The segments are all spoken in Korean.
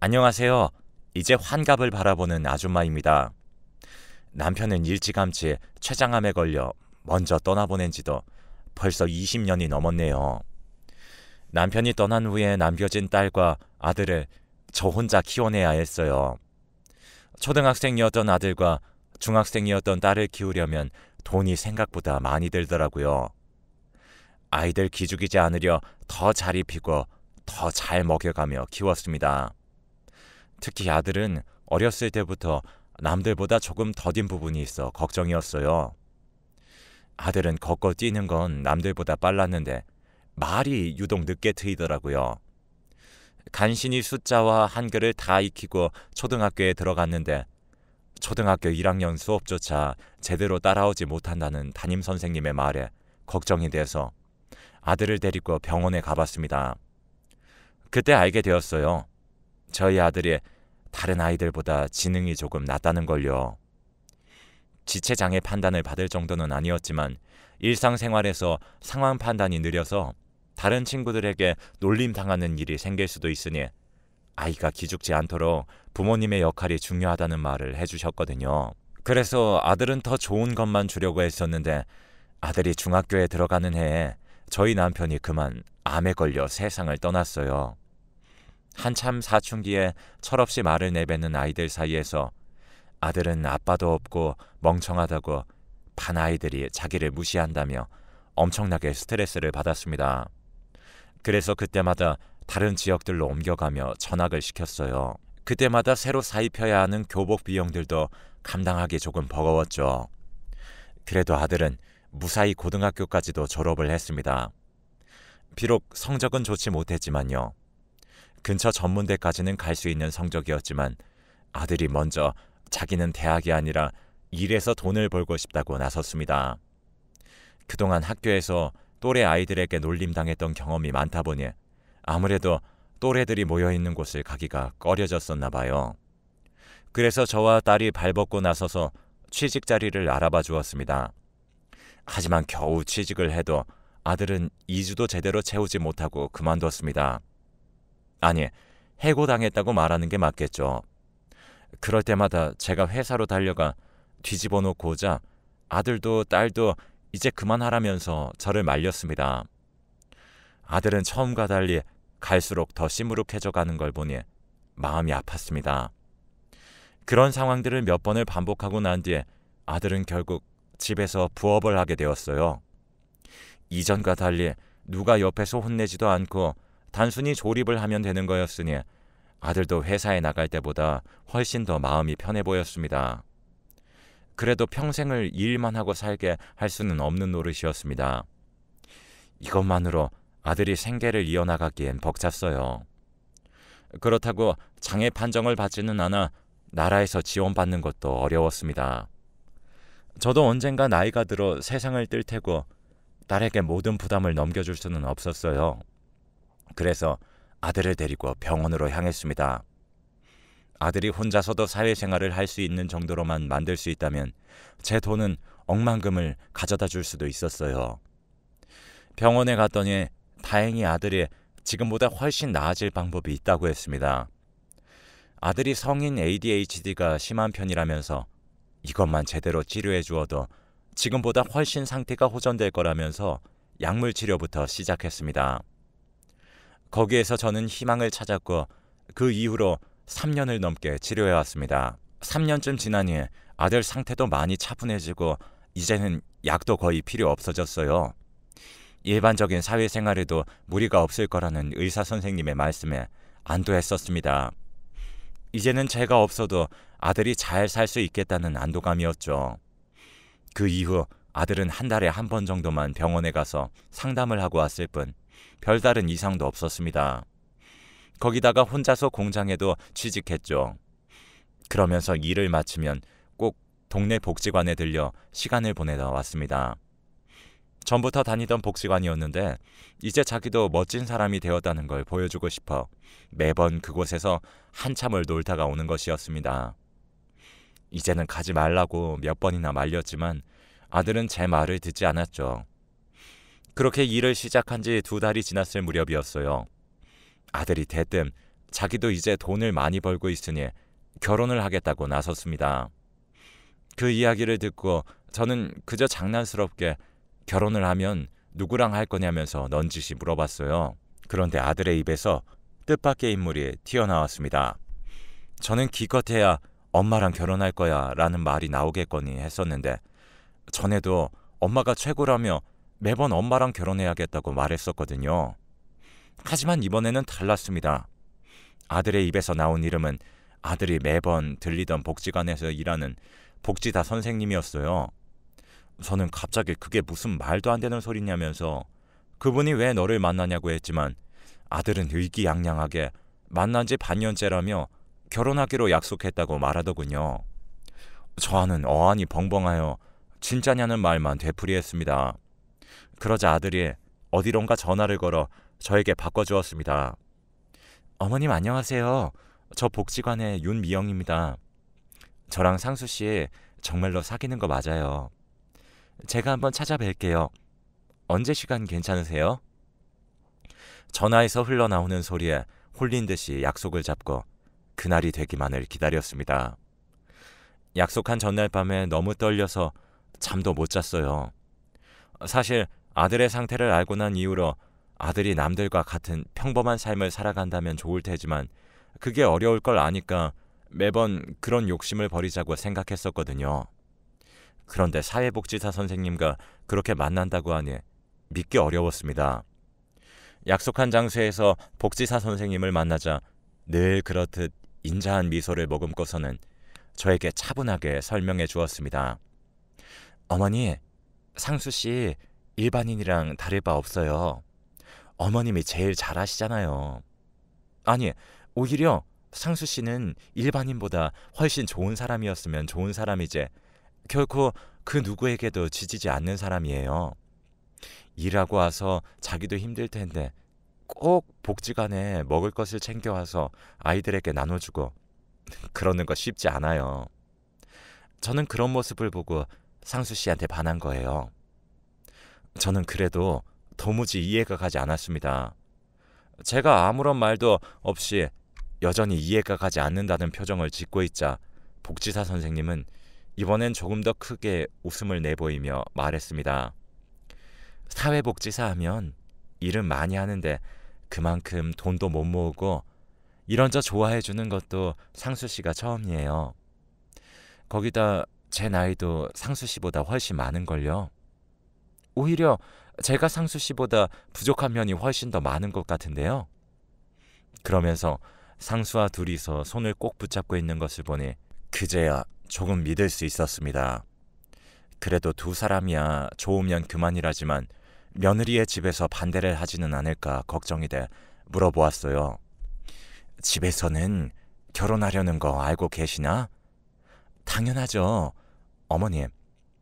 안녕하세요. 이제 환갑을 바라보는 아줌마입니다. 남편은 일찌감치 췌장암에 걸려 먼저 떠나보낸 지도 벌써 20년이 넘었네요. 남편이 떠난 후에 남겨진 딸과 아들을 저 혼자 키워내야 했어요. 초등학생이었던 아들과 중학생이었던 딸을 키우려면 돈이 생각보다 많이 들더라고요. 아이들 기죽이지 않으려 더 잘 입히고 더 잘 먹여가며 키웠습니다. 특히 아들은 어렸을 때부터 남들보다 조금 더딘 부분이 있어 걱정이었어요. 아들은 걷고 뛰는 건 남들보다 빨랐는데 말이 유독 늦게 트이더라고요. 간신히 숫자와 한글을 다 익히고 초등학교에 들어갔는데 초등학교 1학년 수업조차 제대로 따라오지 못한다는 담임선생님의 말에 걱정이 돼서 아들을 데리고 병원에 가봤습니다. 그때 알게 되었어요. 저희 아들이 다른 아이들보다 지능이 조금 낮다는 걸요. 지체장애 판단을 받을 정도는 아니었지만 일상생활에서 상황 판단이 느려서 다른 친구들에게 놀림당하는 일이 생길 수도 있으니 아이가 기죽지 않도록 부모님의 역할이 중요하다는 말을 해주셨거든요. 그래서 아들은 더 좋은 것만 주려고 했었는데 아들이 중학교에 들어가는 해에 저희 남편이 그만 암에 걸려 세상을 떠났어요. 한참 사춘기에 철없이 말을 내뱉는 아이들 사이에서 아들은 아빠도 없고 멍청하다고 반 아이들이 자기를 무시한다며 엄청나게 스트레스를 받았습니다. 그래서 그때마다 다른 지역들로 옮겨가며 전학을 시켰어요. 그때마다 새로 사입혀야 하는 교복 비용들도 감당하기 조금 버거웠죠. 그래도 아들은 무사히 고등학교까지도 졸업을 했습니다. 비록 성적은 좋지 못했지만요. 근처 전문대까지는 갈 수 있는 성적이었지만 아들이 먼저 자기는 대학이 아니라 일해서 돈을 벌고 싶다고 나섰습니다. 그동안 학교에서 또래 아이들에게 놀림당했던 경험이 많다 보니 아무래도 또래들이 모여있는 곳을 가기가 꺼려졌었나 봐요. 그래서 저와 딸이 발벗고 나서서 취직 자리를 알아봐 주었습니다. 하지만 겨우 취직을 해도 아들은 2주도 제대로 채우지 못하고 그만뒀습니다. 아니, 해고당했다고 말하는 게 맞겠죠. 그럴 때마다 제가 회사로 달려가 뒤집어 놓고자 아들도 딸도 이제 그만하라면서 저를 말렸습니다. 아들은 처음과 달리 갈수록 더 시무룩해져 가는 걸 보니 마음이 아팠습니다. 그런 상황들을 몇 번을 반복하고 난 뒤에 아들은 결국 집에서 부업을 하게 되었어요. 이전과 달리 누가 옆에서 혼내지도 않고 단순히 조립을 하면 되는 거였으니 아들도 회사에 나갈 때보다 훨씬 더 마음이 편해 보였습니다. 그래도 평생을 일만 하고 살게 할 수는 없는 노릇이었습니다. 이것만으로 아들이 생계를 이어나가기엔 벅찼어요. 그렇다고 장애 판정을 받지는 않아 나라에서 지원받는 것도 어려웠습니다. 저도 언젠가 나이가 들어 세상을 뜰 테고 딸에게 모든 부담을 넘겨줄 수는 없었어요. 그래서 아들을 데리고 병원으로 향했습니다. 아들이 혼자서도 사회생활을 할 수 있는 정도로만 만들 수 있다면 제 돈은 억만금을 가져다 줄 수도 있었어요. 병원에 갔더니 다행히 아들이 지금보다 훨씬 나아질 방법이 있다고 했습니다. 아들이 성인 ADHD가 심한 편이라면서 이것만 제대로 치료해 주어도 지금보다 훨씬 상태가 호전될 거라면서 약물 치료부터 시작했습니다. 거기에서 저는 희망을 찾았고 그 이후로 3년을 넘게 치료해왔습니다. 3년쯤 지나니 아들 상태도 많이 차분해지고 이제는 약도 거의 필요 없어졌어요. 일반적인 사회생활에도 무리가 없을 거라는 의사 선생님의 말씀에 안도했었습니다. 이제는 제가 없어도 아들이 잘 살 수 있겠다는 안도감이었죠. 그 이후 아들은 한 달에 한 번 정도만 병원에 가서 상담을 하고 왔을 뿐 별다른 이상도 없었습니다. 거기다가 혼자서 공장에도 취직했죠. 그러면서 일을 마치면 꼭 동네 복지관에 들려 시간을 보내다 왔습니다. 전부터 다니던 복지관이었는데 이제 자기도 멋진 사람이 되었다는 걸 보여주고 싶어 매번 그곳에서 한참을 놀다가 오는 것이었습니다. 이제는 가지 말라고 몇 번이나 말렸지만 아들은 제 말을 듣지 않았죠. 그렇게 일을 시작한 지 2달이 지났을 무렵이었어요. 아들이 대뜸 자기도 이제 돈을 많이 벌고 있으니 결혼을 하겠다고 나섰습니다. 그 이야기를 듣고 저는 그저 장난스럽게 결혼을 하면 누구랑 할 거냐면서 넌지시 물어봤어요. 그런데 아들의 입에서 뜻밖의 인물이 튀어나왔습니다. 저는 기껏해야 엄마랑 결혼할 거야 라는 말이 나오겠거니 했었는데 전에도 엄마가 최고라며 매번 엄마랑 결혼해야겠다고 말했었거든요. 하지만 이번에는 달랐습니다. 아들의 입에서 나온 이름은 아들이 매번 들리던 복지관에서 일하는 복지사 선생님이었어요. 저는 갑자기 그게 무슨 말도 안 되는 소리냐면서 그분이 왜 너를 만나냐고 했지만 아들은 의기양양하게 만난 지 반년째라며 결혼하기로 약속했다고 말하더군요. 저와는 어안이 벙벙하여 진짜냐는 말만 되풀이했습니다. 그러자 아들이 어디론가 전화를 걸어 저에게 바꿔주었습니다. 어머님 안녕하세요. 저 복지관의 윤미영입니다. 저랑 상수씨 정말로 사귀는 거 맞아요. 제가 한번 찾아뵐게요. 언제 시간 괜찮으세요? 전화에서 흘러나오는 소리에 홀린 듯이 약속을 잡고 그날이 되기만을 기다렸습니다. 약속한 전날 밤에 너무 떨려서 잠도 못 잤어요. 사실 아들의 상태를 알고 난 이후로 아들이 남들과 같은 평범한 삶을 살아간다면 좋을 테지만 그게 어려울 걸 아니까 매번 그런 욕심을 버리자고 생각했었거든요. 그런데 사회복지사 선생님과 그렇게 만난다고 하니 믿기 어려웠습니다. 약속한 장소에서 복지사 선생님을 만나자 늘 그렇듯 인자한 미소를 머금고서는 저에게 차분하게 설명해 주었습니다. 어머니, 상수씨 일반인이랑 다를 바 없어요. 어머님이 제일 잘하시잖아요. 아니, 오히려 상수씨는 일반인보다 훨씬 좋은 사람이었으면 좋은 사람이지 결코 그 누구에게도 지지지 않는 사람이에요. 일하고 와서 자기도 힘들 텐데 꼭 복지관에 먹을 것을 챙겨와서 아이들에게 나눠주고 그러는 거 쉽지 않아요. 저는 그런 모습을 보고 상수 씨한테 반한 거예요. 저는 그래도 도무지 이해가 가지 않았습니다. 제가 아무런 말도 없이 여전히 이해가 가지 않는다는 표정을 짓고 있자 복지사 선생님은 이번엔 조금 더 크게 웃음을 내보이며 말했습니다. 사회복지사 하면 일은 많이 하는데 그만큼 돈도 못 모으고 이런 저 좋아해 주는 것도 상수 씨가 처음이에요. 거기다 제 나이도 상수 씨보다 훨씬 많은걸요. 오히려 제가 상수 씨보다 부족한 면이 훨씬 더 많은 것 같은데요. 그러면서 상수와 둘이서 손을 꼭 붙잡고 있는 것을 보니 그제야 조금 믿을 수 있었습니다. 그래도 두 사람이야 좋으면 그만이라지만 며느리의 집에서 반대를 하지는 않을까 걱정이 돼 물어보았어요. 집에서는 결혼하려는 거 알고 계시나? 당연하죠. 어머님,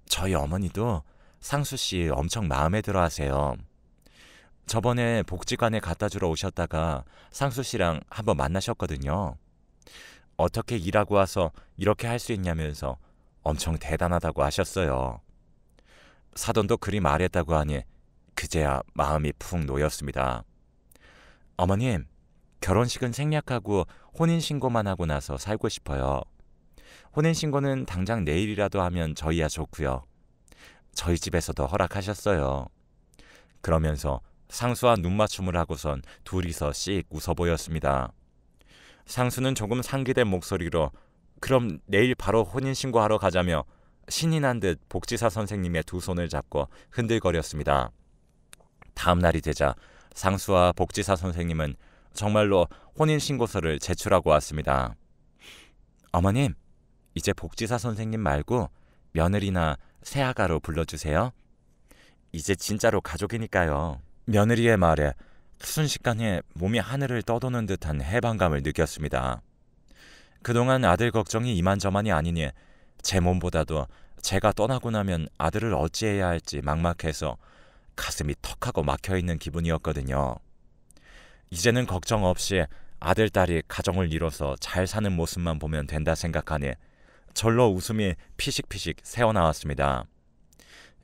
저희 어머니도 상수 씨 엄청 마음에 들어 하세요. 저번에 복지관에 갖다 주러 오셨다가 상수 씨랑 한번 만나셨거든요. 어떻게 일하고 와서 이렇게 할 수 있냐면서 엄청 대단하다고 하셨어요. 사돈도 그리 말했다고 하니 그제야 마음이 푹 놓였습니다. 어머님, 결혼식은 생략하고 혼인신고만 하고 나서 살고 싶어요. 혼인신고는 당장 내일이라도 하면 저희야 좋고요. 저희 집에서도 허락하셨어요. 그러면서 상수와 눈맞춤을 하고선 둘이서 씩 웃어 보였습니다. 상수는 조금 상기된 목소리로 그럼 내일 바로 혼인신고하러 가자며 신이 난 듯 복지사 선생님의 두 손을 잡고 흔들거렸습니다. 다음 날이 되자 상수와 복지사 선생님은 정말로 혼인신고서를 제출하고 왔습니다. 어머님, 이제 복지사 선생님 말고 며느리나 새아가로 불러주세요. 이제 진짜로 가족이니까요. 며느리의 말에 순식간에 몸이 하늘을 떠도는 듯한 해방감을 느꼈습니다. 그동안 아들 걱정이 이만저만이 아니니 제 몸보다도 제가 떠나고 나면 아들을 어찌해야 할지 막막해서 가슴이 턱하고 막혀있는 기분이었거든요. 이제는 걱정 없이 아들, 딸이 가정을 이뤄서 잘 사는 모습만 보면 된다 생각하니 절로 웃음이 피식피식 새어나왔습니다.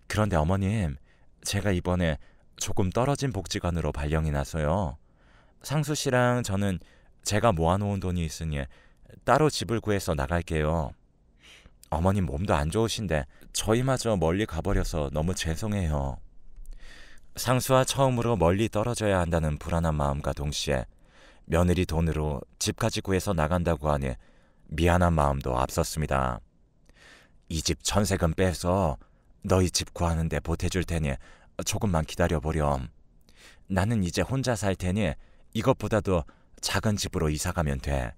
그런데 어머님, 제가 이번에 조금 떨어진 복지관으로 발령이 나서요. 상수 씨랑 저는 제가 모아놓은 돈이 있으니 따로 집을 구해서 나갈게요. 어머님 몸도 안 좋으신데 저희마저 멀리 가버려서 너무 죄송해요. 상수와 처음으로 멀리 떨어져야 한다는 불안한 마음과 동시에 며느리 돈으로 집까지 구해서 나간다고 하니 미안한 마음도 앞섰습니다. 이 집 전세금 빼서 너희 집 구하는데 보태줄 테니 조금만 기다려보렴. 나는 이제 혼자 살 테니 이것보다도 작은 집으로 이사가면 돼.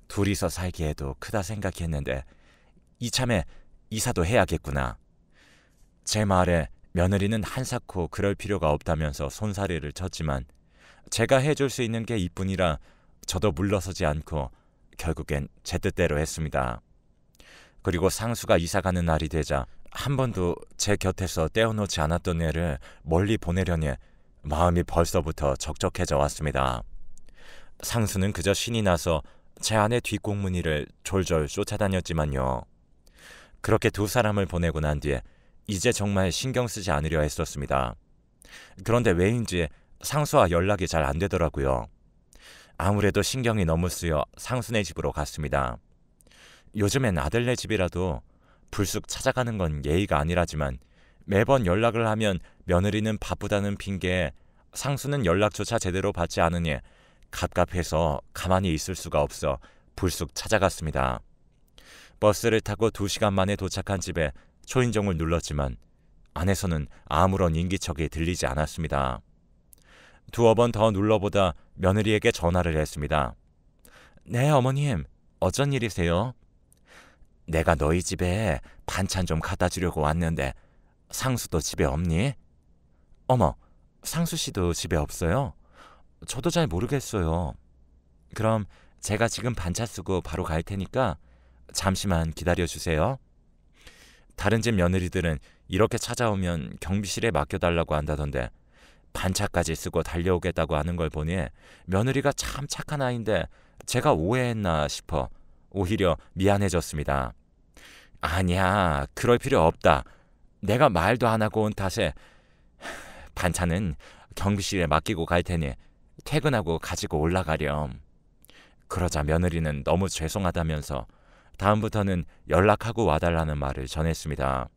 둘이서 살기에도 크다 생각했는데 이참에 이사도 해야겠구나. 제 말에 며느리는 한사코 그럴 필요가 없다면서 손사래를 쳤지만 제가 해줄 수 있는 게 이뿐이라 저도 물러서지 않고 결국엔 제 뜻대로 했습니다. 그리고 상수가 이사가는 날이 되자 한 번도 제 곁에서 떼어놓지 않았던 애를 멀리 보내려니 마음이 벌써부터 적적해져 왔습니다. 상수는 그저 신이 나서 제 아내 뒷공무니를 졸졸 쫓아다녔지만요. 그렇게 두 사람을 보내고 난 뒤에 이제 정말 신경 쓰지 않으려 했었습니다. 그런데 왜인지 상수와 연락이 잘 안 되더라고요. 아무래도 신경이 너무 쓰여 상수네 집으로 갔습니다. 요즘엔 아들네 집이라도 불쑥 찾아가는 건 예의가 아니라지만 매번 연락을 하면 며느리는 바쁘다는 핑계에 상수는 연락조차 제대로 받지 않으니 갑갑해서 가만히 있을 수가 없어 불쑥 찾아갔습니다. 버스를 타고 2시간 만에 도착한 집에 초인종을 눌렀지만 안에서는 아무런 인기척이 들리지 않았습니다. 두어 번 더 눌러보다 며느리에게 전화를 했습니다. 네, 어머님. 어쩐 일이세요? 내가 너희 집에 반찬 좀 갖다 주려고 왔는데 상수도 집에 없니? 어머, 상수 씨도 집에 없어요? 저도 잘 모르겠어요. 그럼 제가 지금 반차 쓰고 바로 갈 테니까 잠시만 기다려주세요. 다른 집 며느리들은 이렇게 찾아오면 경비실에 맡겨달라고 한다던데 반차까지 쓰고 달려오겠다고 하는 걸 보니 며느리가 참 착한 아이인데 제가 오해했나 싶어 오히려 미안해졌습니다. 아니야, 그럴 필요 없다. 내가 말도 안 하고 온 탓에 반차는 경비실에 맡기고 갈 테니 퇴근하고 가지고 올라가렴. 그러자 며느리는 너무 죄송하다면서 다음부터는 연락하고 와달라는 말을 전했습니다.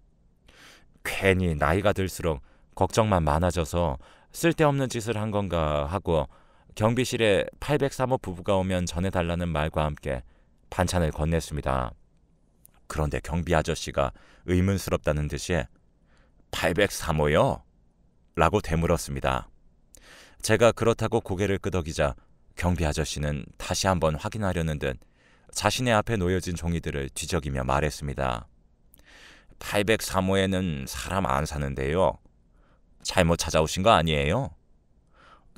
괜히 나이가 들수록 걱정만 많아져서 쓸데없는 짓을 한 건가 하고 경비실에 803호 부부가 오면 전해달라는 말과 함께 반찬을 건넸습니다. 그런데 경비 아저씨가 의문스럽다는 듯이 803호요? 라고 되물었습니다. 제가 그렇다고 고개를 끄덕이자 경비 아저씨는 다시 한번 확인하려는 듯 자신의 앞에 놓여진 종이들을 뒤적이며 말했습니다. 803호에는 사람 안 사는데요. 잘못 찾아오신 거 아니에요?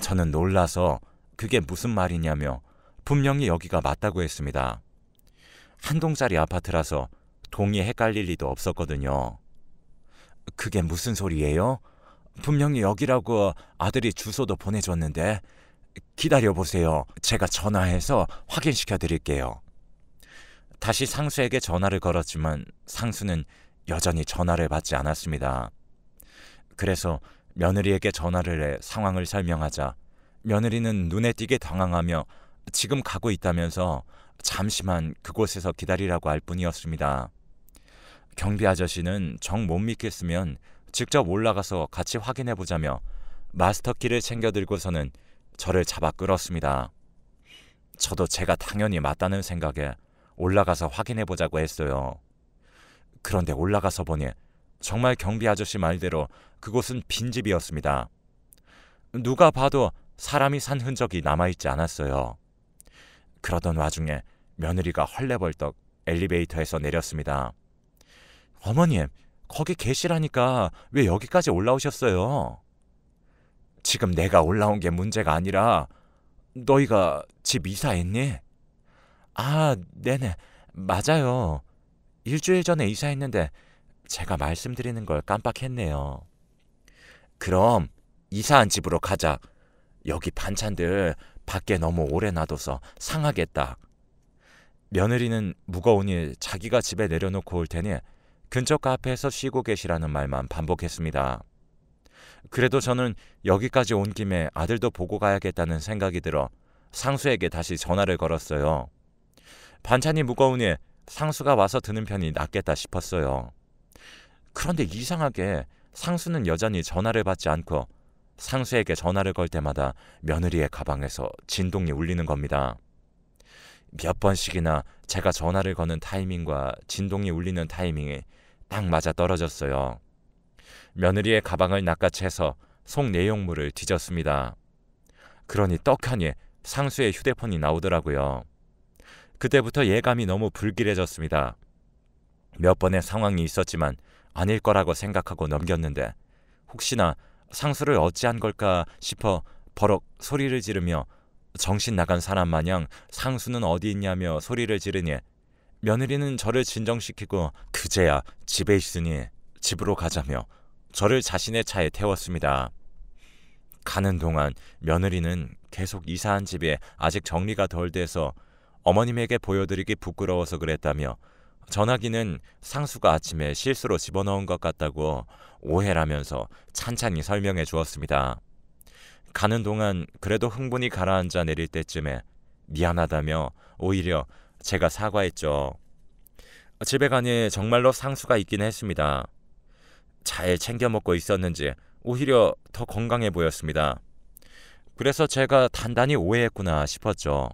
저는 놀라서 그게 무슨 말이냐며 분명히 여기가 맞다고 했습니다. 한 동짜리 아파트라서 동이 헷갈릴 리도 없었거든요. 그게 무슨 소리예요? 분명히 여기라고 아들이 주소도 보내줬는데 기다려보세요. 제가 전화해서 확인시켜 드릴게요. 다시 상수에게 전화를 걸었지만 상수는 여전히 전화를 받지 않았습니다. 그래서 며느리에게 전화를 해 상황을 설명하자 며느리는 눈에 띄게 당황하며 지금 가고 있다면서 잠시만 그곳에서 기다리라고 할 뿐이었습니다. 경비 아저씨는 정 못 믿겠으면 직접 올라가서 같이 확인해보자며 마스터키를 챙겨 들고서는 저를 잡아 끌었습니다. 저도 제가 당연히 맞다는 생각에 올라가서 확인해보자고 했어요. 그런데 올라가서 보니 정말 경비 아저씨 말대로 그곳은 빈집이었습니다. 누가 봐도 사람이 산 흔적이 남아있지 않았어요. 그러던 와중에 며느리가 헐레벌떡 엘리베이터에서 내렸습니다. 어머님, 거기 계시라니까 왜 여기까지 올라오셨어요? 지금 내가 올라온 게 문제가 아니라 너희가 집 이사했니? 아, 네네, 맞아요. 일주일 전에 이사했는데 제가 말씀드리는 걸 깜빡했네요. 그럼 이사한 집으로 가자. 여기 반찬들 밖에 너무 오래 놔둬서 상하겠다. 며느리는 무거우니 자기가 집에 내려놓고 올 테니 근처 카페에서 쉬고 계시라는 말만 반복했습니다. 그래도 저는 여기까지 온 김에 아들도 보고 가야겠다는 생각이 들어 상수에게 다시 전화를 걸었어요. 반찬이 무거우니 상수가 와서 드는 편이 낫겠다 싶었어요. 그런데 이상하게 상수는 여전히 전화를 받지 않고 상수에게 전화를 걸 때마다 며느리의 가방에서 진동이 울리는 겁니다. 몇 번씩이나 제가 전화를 거는 타이밍과 진동이 울리는 타이밍이 딱 맞아 떨어졌어요. 며느리의 가방을 낚아채서 속 내용물을 뒤졌습니다. 그러니 떡하니 상수의 휴대폰이 나오더라고요. 그때부터 예감이 너무 불길해졌습니다. 몇 번의 상황이 있었지만 아닐 거라고 생각하고 넘겼는데 혹시나 상수를 어찌한 걸까 싶어 버럭 소리를 지르며 정신 나간 사람 마냥 상수는 어디 있냐며 소리를 지르니 며느리는 저를 진정시키고 그제야 집에 있으니 집으로 가자며 저를 자신의 차에 태웠습니다. 가는 동안 며느리는 계속 이사한 집에 아직 정리가 덜 돼서 어머님에게 보여드리기 부끄러워서 그랬다며 전화기는 상수가 아침에 실수로 집어넣은 것 같다고 오해라면서 찬찬히 설명해 주었습니다. 가는 동안 그래도 흥분이 가라앉아 내릴 때쯤에 미안하다며 오히려 제가 사과했죠. 집에 가니 정말로 상수가 있긴 했습니다. 잘 챙겨 먹고 있었는지 오히려 더 건강해 보였습니다. 그래서 제가 단단히 오해했구나 싶었죠.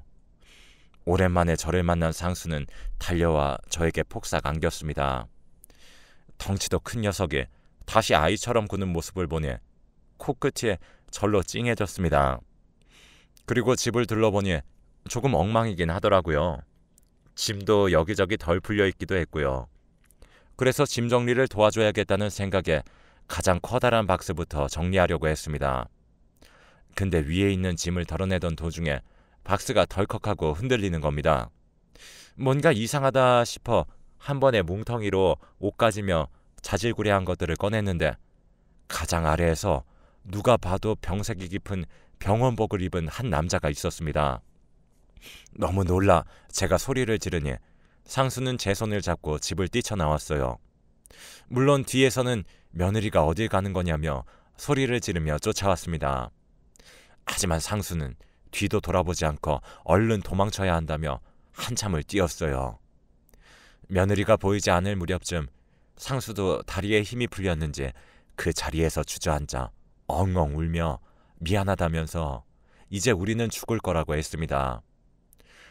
오랜만에 저를 만난 상수는 달려와 저에게 폭삭 안겼습니다. 덩치도 큰 녀석이 다시 아이처럼 구는 모습을 보니 코끝이 절로 찡해졌습니다. 그리고 집을 둘러보니 조금 엉망이긴 하더라고요. 짐도 여기저기 덜 풀려있기도 했고요. 그래서 짐 정리를 도와줘야겠다는 생각에 가장 커다란 박스부터 정리하려고 했습니다. 근데 위에 있는 짐을 덜어내던 도중에 박스가 덜컥하고 흔들리는 겁니다. 뭔가 이상하다 싶어 한 번에 뭉텅이로 옷가지며 자질구레한 것들을 꺼냈는데 가장 아래에서 누가 봐도 병색이 깊은 병원복을 입은 한 남자가 있었습니다. 너무 놀라 제가 소리를 지르니 상수는 제 손을 잡고 집을 뛰쳐나왔어요. 물론 뒤에서는 며느리가 어딜 가는 거냐며 소리를 지르며 쫓아왔습니다. 하지만 상수는 뒤도 돌아보지 않고 얼른 도망쳐야 한다며 한참을 뛰었어요. 며느리가 보이지 않을 무렵쯤 상수도 다리에 힘이 풀렸는지 그 자리에서 주저앉아 엉엉 울며 미안하다면서 이제 우리는 죽을 거라고 했습니다.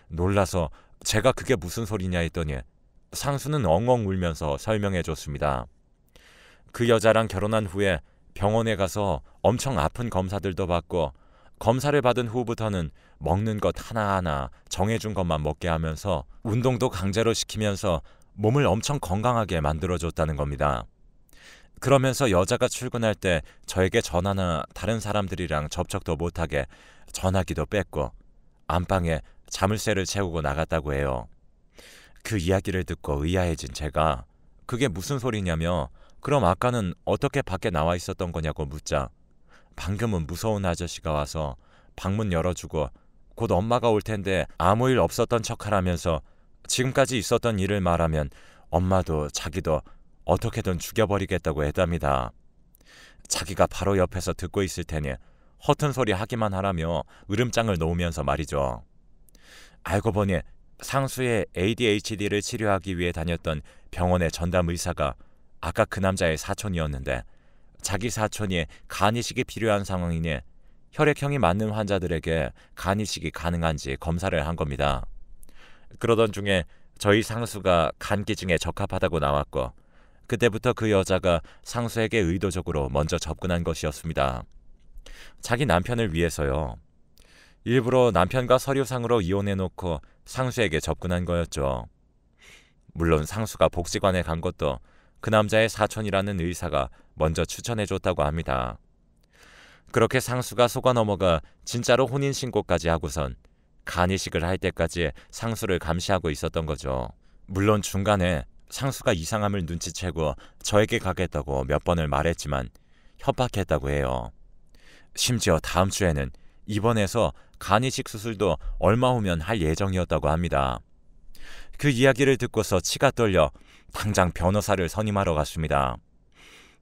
놀라서 제가 그게 무슨 소리냐 했더니 상수는 엉엉 울면서 설명해 줬습니다. 그 여자랑 결혼한 후에 병원에 가서 엄청 아픈 검사들도 받고 검사를 받은 후부터는 먹는 것 하나하나 정해준 것만 먹게 하면서 운동도 강제로 시키면서 몸을 엄청 건강하게 만들어줬다는 겁니다. 그러면서 여자가 출근할 때 저에게 전화나 다른 사람들이랑 접촉도 못하게 전화기도 뺐고 안방에 자물쇠를 채우고 나갔다고 해요. 그 이야기를 듣고 의아해진 제가 그게 무슨 소리냐며 그럼 아까는 어떻게 밖에 나와 있었던 거냐고 묻자 방금은 무서운 아저씨가 와서 방문 열어주고 곧 엄마가 올 텐데 아무 일 없었던 척하라면서 지금까지 있었던 일을 말하면 엄마도 자기도 어떻게든 죽여버리겠다고 했답니다. 자기가 바로 옆에서 듣고 있을 테니 허튼 소리 하기만 하라며 으름장을 놓으면서 말이죠. 알고 보니 상수의 ADHD를 치료하기 위해 다녔던 병원의 전담 의사가 아까 그 남자의 사촌이었는데 자기 사촌이 간 이식이 필요한 상황이니 혈액형이 맞는 환자들에게 간 이식이 가능한지 검사를 한 겁니다. 그러던 중에 저희 상수가 간 기증에 적합하다고 나왔고 그때부터 그 여자가 상수에게 의도적으로 먼저 접근한 것이었습니다. 자기 남편을 위해서요. 일부러 남편과 서류상으로 이혼해놓고 상수에게 접근한 거였죠. 물론 상수가 복지관에 간 것도 그 남자의 사촌이라는 의사가 먼저 추천해줬다고 합니다. 그렇게 상수가 속아 넘어가 진짜로 혼인신고까지 하고선 간이식을 할 때까지 상수를 감시하고 있었던 거죠. 물론 중간에 상수가 이상함을 눈치채고 저에게 가겠다고 몇 번을 말했지만 협박했다고 해요. 심지어 다음 주에는 입원해서 간이식 수술도 얼마 후면 할 예정이었다고 합니다. 그 이야기를 듣고서 치가 떨려 당장 변호사를 선임하러 갔습니다.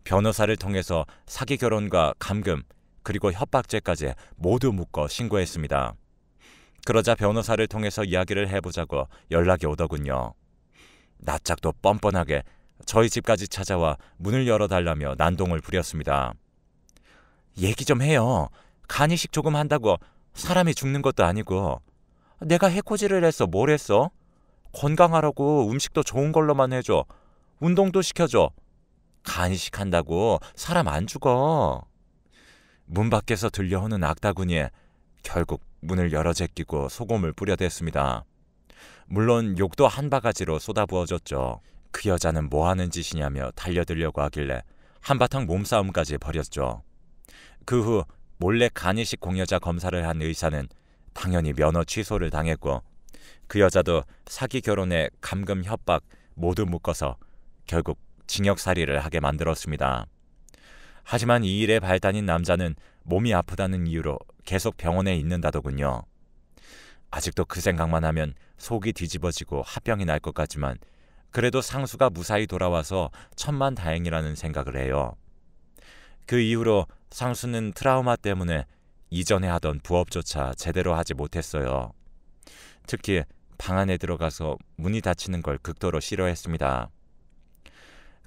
변호사를 통해서 사기 결혼과 감금 그리고 협박죄까지 모두 묶어 신고했습니다. 그러자 변호사를 통해서 이야기를 해보자고 연락이 오더군요. 낯짝도 뻔뻔하게 저희 집까지 찾아와 문을 열어달라며 난동을 부렸습니다. 얘기 좀 해요. 간이식 조금 한다고 사람이 죽는 것도 아니고. 내가 해코지를 했어. 뭘 했어? 건강하라고 음식도 좋은 걸로만 해줘. 운동도 시켜줘. 간이식 한다고 사람 안 죽어. 문 밖에서 들려오는 악다구니에 결국 문을 열어 제끼고 소금을 뿌려댔습니다. 물론 욕도 한 바가지로 쏟아부어줬죠. 그 여자는 뭐하는 짓이냐며 달려들려고 하길래 한바탕 몸싸움까지 벌였죠. 그 후 몰래 간이식 공여자 검사를 한 의사는 당연히 면허 취소를 당했고 그 여자도 사기 결혼에 감금 협박 모두 묶어서 결국 징역살이를 하게 만들었습니다. 하지만 이 일의 발단인 남자는 몸이 아프다는 이유로 계속 병원에 있는다더군요. 아직도 그 생각만 하면 속이 뒤집어지고 화병이 날 것 같지만 그래도 상수가 무사히 돌아와서 천만다행이라는 생각을 해요. 그 이후로 상수는 트라우마 때문에 이전에 하던 부업조차 제대로 하지 못했어요. 특히 방 안에 들어가서 문이 닫히는 걸 극도로 싫어했습니다.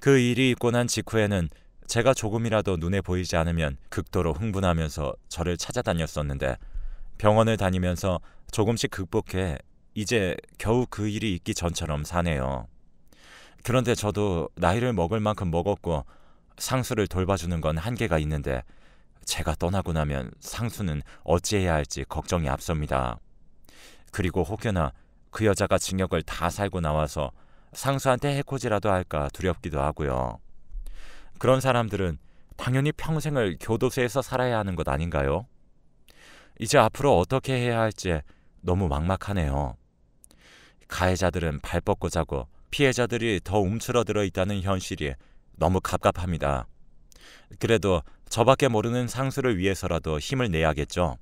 그 일이 있고 난 직후에는 제가 조금이라도 눈에 보이지 않으면 극도로 흥분하면서 저를 찾아다녔었는데 병원을 다니면서 조금씩 극복해 이제 겨우 그 일이 있기 전처럼 사네요. 그런데 저도 나이를 먹을 만큼 먹었고 상수를 돌봐주는 건 한계가 있는데 제가 떠나고 나면 상수는 어찌해야 할지 걱정이 앞섭니다. 그리고 혹여나 그 여자가 징역을 다 살고 나와서 상수한테 해코지라도 할까 두렵기도 하고요. 그런 사람들은 당연히 평생을 교도소에서 살아야 하는 것 아닌가요? 이제 앞으로 어떻게 해야 할지 너무 막막하네요. 가해자들은 발 뻗고 자고 피해자들이 더 움츠러들어 있다는 현실이 너무 갑갑합니다. 그래도 저밖에 모르는 상수를 위해서라도 힘을 내야겠죠.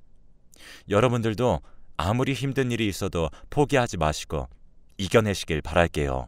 여러분들도 아무리 힘든 일이 있어도 포기하지 마시고 이겨내시길 바랄게요.